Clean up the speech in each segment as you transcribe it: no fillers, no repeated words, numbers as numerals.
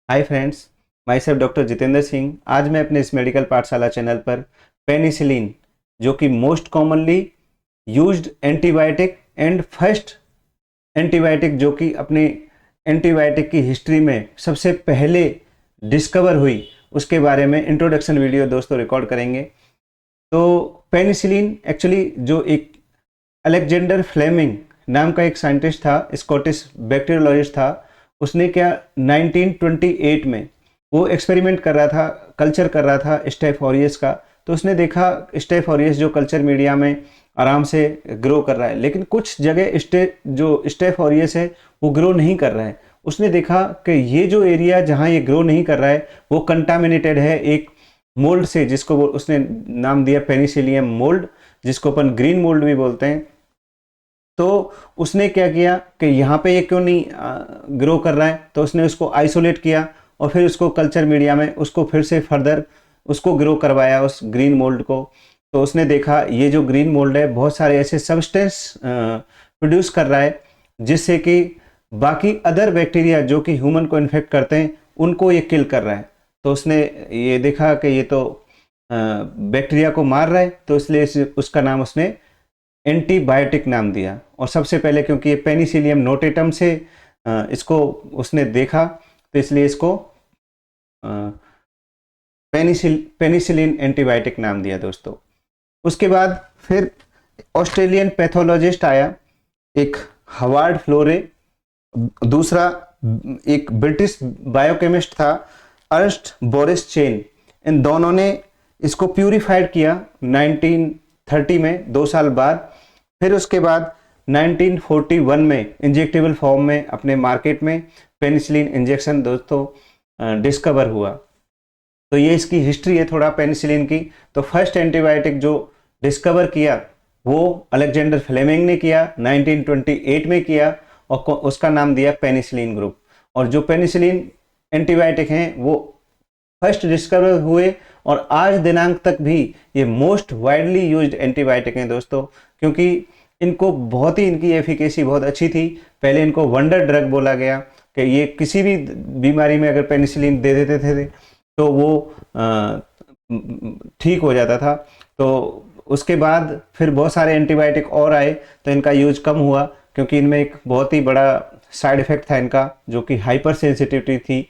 Hi friends, my self doctor Jitendra Singh. आज मैं अपने इस मेडिकल पाठशाला चैनल पर पेनिसिलिन, जो कि most commonly used antibiotic and first antibiotic, जो कि अपनी एंटीबायोटिक की हिस्ट्री में सबसे पहले डिस्कवर हुई, उसके बारे में इंट्रोडक्शन वीडियो दोस्तों रिकॉर्ड करेंगे। तो पेनिसिलिन एक्चुअली जो एक अलेक्जेंडर फ्लेमिंग नाम का एक साइंटिस्ट था, स्कॉटिश बैक्टीरियोलॉजिस्ट था। उसने क्या 1928 में वो एक्सपेरिमेंट कर रहा था, कल्चर कर रहा था स्टेफ ऑरियस का। तो उसने देखा स्टेफ ऑरियस जो कल्चर मीडिया में आराम से ग्रो कर रहा है, लेकिन कुछ जगह जो स्टेफ ऑरियस है वो ग्रो नहीं कर रहा है। उसने देखा कि ये जो एरिया जहाँ ये ग्रो नहीं कर रहा है वो कंटामिनेटेड है एक मोल्ड से, जिसको उसने नाम दिया पेनिसिलियम मोल्ड, जिसको अपन ग्रीन मोल्ड भी बोलते हैं। तो उसने क्या किया कि यहाँ पे ये क्यों नहीं ग्रो कर रहा है, तो उसने उसको आइसोलेट किया और फिर उसको कल्चर मीडिया में उसको फिर से फर्दर उसको ग्रो करवाया उस ग्रीन मोल्ड को। तो उसने देखा ये जो ग्रीन मोल्ड है बहुत सारे ऐसे सब्सटेंस प्रोड्यूस कर रहा है, जिससे कि बाकी अदर बैक्टीरिया जो कि ह्यूमन को इन्फेक्ट करते हैं उनको ये किल कर रहा है। तो उसने ये देखा कि ये तो बैक्टीरिया को मार रहा है, तो इसलिए उसका नाम उसने एंटीबायोटिक नाम दिया। और सबसे पहले क्योंकि ये पेनिसिलियम नोटेटम से इसको उसने देखा, तो इसलिए इसको पेनिसिलिन एंटीबायोटिक नाम दिया दोस्तों। उसके बाद फिर ऑस्ट्रेलियन पैथोलॉजिस्ट आया, एक हवार्ड फ्लोरे, दूसरा एक ब्रिटिश बायोकेमिस्ट था अर्स्ट बोरिस चेन। इन दोनों ने इसको प्यूरिफाइड किया 1930 में, 2 साल बाद। फिर उसके बाद 1941 में इंजेक्टेबल फॉर्म में अपने मार्केट में पेनिसिलिन इंजेक्शन दोस्तों डिस्कवर हुआ। तो ये इसकी हिस्ट्री है थोड़ा पेनिसिलिन की। तो फर्स्ट एंटीबायोटिक जो डिस्कवर किया वो अलेक्जेंडर फ्लेमिंग ने किया, 1928 में किया, और उसका नाम दिया पेनिसिलिन ग्रुप। और जो पेनिसिलिन एंटीबायोटिक हैं वो फर्स्ट डिस्कवर हुए और आज दिनांक तक भी ये मोस्ट वाइडली यूज्ड एंटीबायोटिक हैं दोस्तों, क्योंकि इनको बहुत ही इनकी एफिकेसी बहुत अच्छी थी। पहले इनको वंडर ड्रग बोला गया कि ये किसी भी बीमारी में अगर पेनिसिलिन दे देते थे तो वो ठीक हो जाता था। तो उसके बाद फिर बहुत सारे एंटीबायोटिक और आए, तो इनका यूज कम हुआ, क्योंकि इनमें एक बहुत ही बड़ा साइड इफेक्ट था इनका, जो कि हाइपर सेंसिटिविटी थी।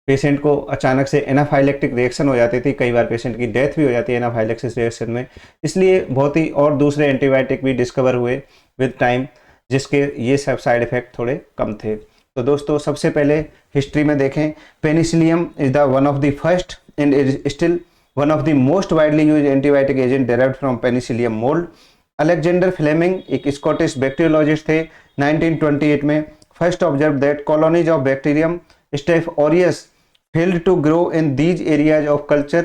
पेशेंट को अचानक से एनाफाइलेक्टिक रिएक्शन हो जाती थी, कई बार पेशेंट की डेथ भी हो जाती है एनाफाइलेक्सिस रिएक्शन में। इसलिए बहुत ही और दूसरे एंटीबायोटिक भी डिस्कवर हुए विद टाइम, जिसके ये सब साइड इफेक्ट थोड़े कम थे। तो दोस्तों सबसे पहले हिस्ट्री में देखें, penicillium is the one of the first and is still one of the most widely use antibiotic agent derived from penicillium mould. Alexander Fleming एक स्कॉटिश बैक्टीरियोलॉजिस्ट थे, 1928 में first observe that colonies of bacterium staph aureus failed to grow in these areas of culture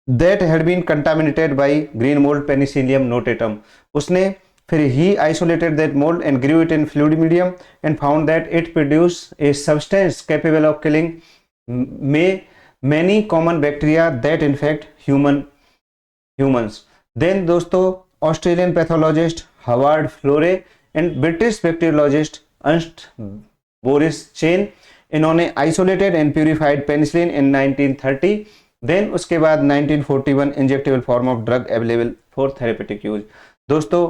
that had been contaminated by green mold Penicillium notatum. उसने फिर he isolated that mold and grew it in fluid medium and found that it produced a substance capable of killing many common bacteria that infect humans. Then दोस्तों Australian pathologist Howard Florey and British bacteriologist Ernst Boris Chain, इन्होंने isolated and purified penicillin in 1930। Then उसके बाद 1941 injectable form of drug available for therapeutic use. दोस्तों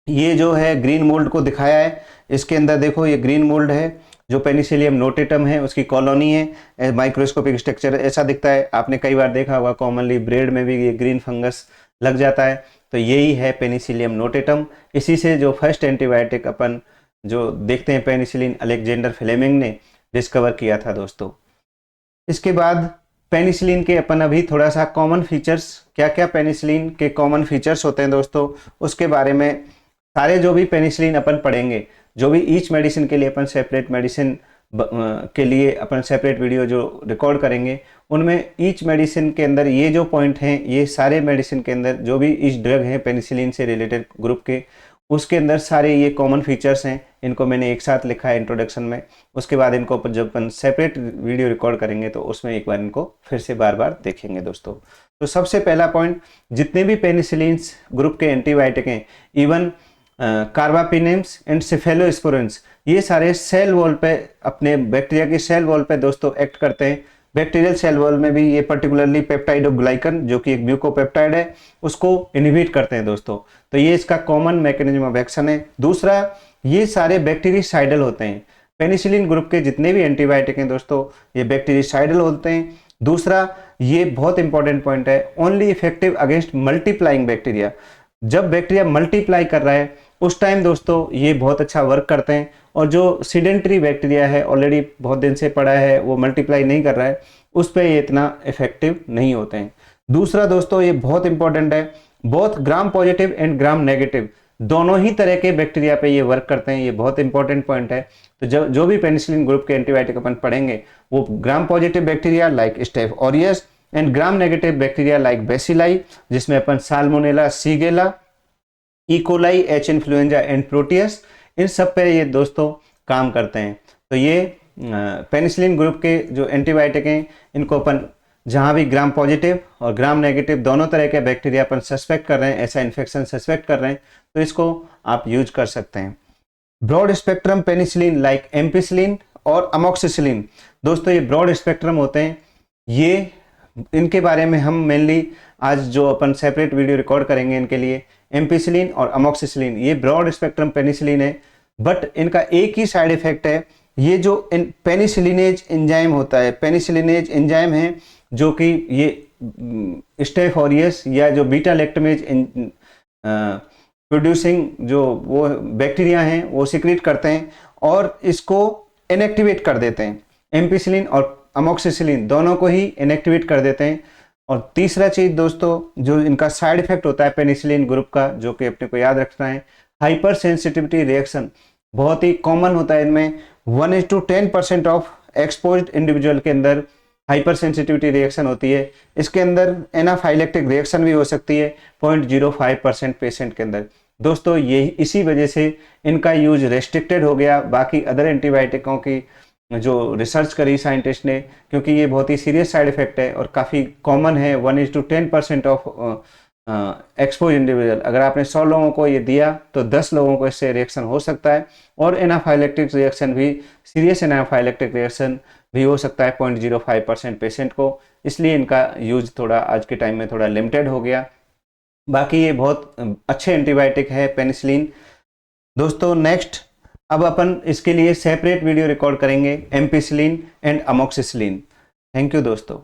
ये जो है green mould को दिखाया है, इसके अंदर देखो ये ग्रीन मोल्ड है जो पेनिसिलियम नोटेटम है, उसकी कॉलोनी है, माइक्रोस्कोपिक स्ट्रक्चर ऐसा दिखता है। आपने कई बार देखा होगा कॉमनली ब्रेड में भी ये ग्रीन फंगस लग जाता है, तो यही है पेनिसिलियम नोटेटम। इसी से जो फर्स्ट एंटीबायोटिक अपन जो देखते हैं पेनिसिलिन अलेक्जेंडर फ्लेमिंग ने डिस्कवर किया था दोस्तों। इसके बाद पेनिसिलिन के अपन अभी थोड़ा सा कॉमन फीचर्स, क्या क्या पेनिसिलिन के कॉमन फीचर्स होते हैं दोस्तों, उसके बारे में सारे जो भी पेनिसिलिन अपन पढ़ेंगे, जो भी ईच मेडिसिन के लिए अपन सेपरेट मेडिसिन के लिए अपन सेपरेट वीडियो जो रिकॉर्ड करेंगे, उनमें ईच मेडिसिन के अंदर ये जो पॉइंट हैं, ये सारे मेडिसिन के अंदर जो भी ईच ड्रग है पेनिसिलिन से रिलेटेड ग्रुप के, उसके अंदर सारे ये कॉमन फीचर्स हैं। इनको मैंने एक साथ लिखा है इंट्रोडक्शन में। उसके बाद इनको जब अपन सेपरेट वीडियो रिकॉर्ड करेंगे तो उसमें एक बार इनको फिर से बार बार देखेंगे दोस्तों। तो सबसे पहला पॉइंट, जितने भी पेनिसिलिन ग्रुप के एंटीबायोटिक हैं, इवन कार्बापिनेम्स एंड सेफेलोस्पोरेंस, ये सारे सेल वॉल पे, अपने बैक्टीरिया की सेल वॉल पे दोस्तों एक्ट करते हैं। बैक्टीरियल सेल वॉल में भी ये पर्टिकुलरली पेप्टाइडोग्लाइकन जो कि एक ब्यूकोपेप्टाइड है उसको इनहिबिट करते हैं दोस्तों। तो ये इसका कॉमन मैकेनिज्म ऑफ एक्शन है। दूसरा, ये सारे बैक्टीरिसाइडल होते हैं। पेनिसिलिन ग्रुप के जितने भी एंटीबायोटिक हैं दोस्तों ये बैक्टीरिसाइडल होते हैं। दूसरा, ये बहुत इंपॉर्टेंट पॉइंट है, only effective against multiplying bacteria. जब बैक्टीरिया मल्टीप्लाई कर रहा है उस टाइम दोस्तों ये बहुत अच्छा वर्क करते हैं, और जो सीडेंटरी बैक्टीरिया है, ऑलरेडी बहुत दिन से पड़ा है, वो मल्टीप्लाई नहीं कर रहा है, उस पर ये इतना इफेक्टिव नहीं होते हैं। दूसरा दोस्तों, ये बहुत इंपॉर्टेंट है, both gram positive and gram negative दोनों ही तरह के बैक्टीरिया पे ये वर्क करते हैं। ये बहुत इंपॉर्टेंट पॉइंट है। तो जो भी पेनिसिलिन ग्रुप के एंटीबायोटिक अपन पढ़ेंगे वो gram positive bacteria like Staph aureus and gram negative bacteria like bacilli, जिसमें अपन Salmonella, Shigella, E coli, H influenzae and Proteus, इन सब पे ये दोस्तों काम करते हैं। तो ये पेनिसिलिन ग्रुप के जो एंटीबायोटिक हैं इनको अपन जहाँ भी ग्राम पॉजिटिव और ग्राम नेगेटिव दोनों तरह के बैक्टीरिया अपन सस्पेक्ट कर रहे हैं, ऐसा इन्फेक्शन सस्पेक्ट कर रहे हैं, तो इसको आप यूज कर सकते हैं। Broad spectrum penicillin like ampicillin और अमोक्सिसिलिन, दोस्तों ये ब्रॉड स्पेक्ट्रम होते हैं। ये इनके बारे में हम मेनली आज जो अपन सेपरेट वीडियो रिकॉर्ड करेंगे इनके लिए, एम्पिसिलिन और अमोक्सिसिलिन ये ब्रॉड स्पेक्ट्रम पेनिसिलिन है, बट इनका एक ही साइड इफेक्ट है, ये जो पेनिसिलिनेज एंजाइम होता है, पेनिसिलिनेज एंजाइम है जो कि ये स्टेफ ऑरियस या जो बीटा लैक्टमेज प्रोड्यूसिंग जो वो बैक्टीरिया हैं वो सिक्रीट करते हैं और इसको इनएक्टिवेट कर देते हैं। एम्पिसिलिन और अमोक्सिसिलिन दोनों को ही इनएक्टिवेट कर देते हैं। और तीसरा चीज दोस्तों जो इनका साइड इफेक्ट होता है पेनिसिलिन ग्रुप का, जो कि अपने को याद रखना है, हाइपर सेंसिटिविटी रिएक्शन बहुत ही कॉमन होता है इनमें। 1:10% ऑफ एक्सपोज्ड इंडिविजुअल के अंदर हाइपर सेंसिटिविटी रिएक्शन होती है। इसके अंदर एनाफाइलेक्टिक रिएक्शन भी हो सकती है 0.05% पेशेंट के अंदर। दोस्तों ये इसी वजह से इनका यूज रेस्ट्रिक्टेड हो गया बाकी अदर एंटीबायोटिकों की जो रिसर्च करी साइंटिस्ट ने, क्योंकि ये बहुत ही सीरियस साइड इफेक्ट है और काफ़ी कॉमन है। 1:10% ऑफ एक्सपोज इंडिविजुअल, अगर आपने 100 लोगों को ये दिया तो 10 लोगों को इससे रिएक्शन हो सकता है। और एनाफाइलेक्टिक रिएक्शन भी, सीरियस एनाफाइलेक्टिक रिएक्शन भी हो सकता है 0.05% पेशेंट को, इसलिए इनका यूज थोड़ा आज के टाइम में थोड़ा लिमिटेड हो गया। बाकी ये बहुत अच्छे एंटीबायोटिक है पेनिसिलिन। दोस्तों नेक्स्ट अब अपन इसके लिए सेपरेट वीडियो रिकॉर्ड करेंगे ampicillin and amoxicillin. Thank you दोस्तों।